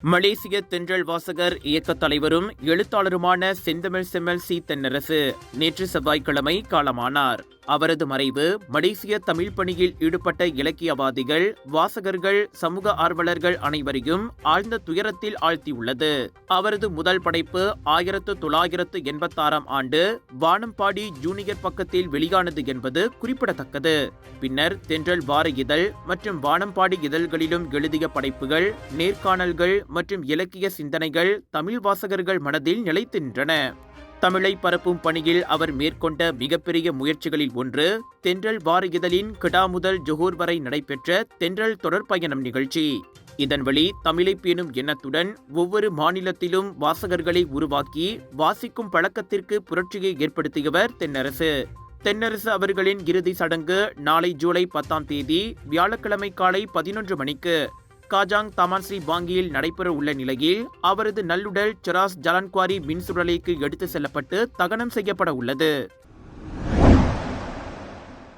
மலேசிய தென்றல் வாசகர் இயக்கத் தலைவரும் எழுத்தாளருமான செந்தமிழ் செம்மல் சி தென்னரசு நேற்று செவ்வாய்க்கிழமை காலமானார். அவரது மறைவு மலேசிய தமிழ் பணியில் ஈடுபட்ட இலக்கியவாதிகள், வாசகர்கள், சமூக ஆர்வலர்கள் அனைவரையும் ஆழ்ந்த துயரத்தில் ஆழ்த்தியுள்ளது. அவரது முதல் படைப்பு 1986ஆம் ஆண்டு வானம்பாடி ஜூனியர் பக்கத்தில் வெளியானது என்பது குறிப்பிடத்தக்கது. பின்னர் தென்றல் வார இதழ் மற்றும் வானம்பாடி இதழ்களிலும் எழுதிய படைப்புகள், நேர்காணல்கள் மற்றும் இலக்கிய சிந்தனைகள் தமிழ் வாசகர்கள் மனதில் நிலைத்து நின்றன. தமிழை பரப்பும் பணியில் அவர் மேற்கொண்ட மிகப்பெரிய முயற்சிகளில் ஒன்று தென்றல் வார இதழின் கிடா முதல் ஜொஹூர் வரை நடைபெற்ற தென்றல் தொடர்பயணம் நிகழ்ச்சி. இதன் வழி தமிழை பேணும் எண்ணத்துடன் ஒவ்வொரு மாநிலத்திலும் வாசகர்களை உருவாக்கி வாசிக்கும் பழக்கத்திற்கு புரட்சியை ஏற்படுத்தியவர் தென்னரசு. தென்னரசு அவர்களின் இறுதி சடங்கு நாளை ஜூலை 10ஆம் தேதி வியாழக்கிழமை காலை 11 மணிக்கு காஜாங் தமான் ஸ்ரீ பாங்கியில் நடைபெற உள்ள நிலையில் அவரது நல்லுடல் செராஸ் ஜலான்குவாரி மின் சுடலைக்கு எடுத்து செல்லப்பட்டு தகனம் செய்யப்பட உள்ளது.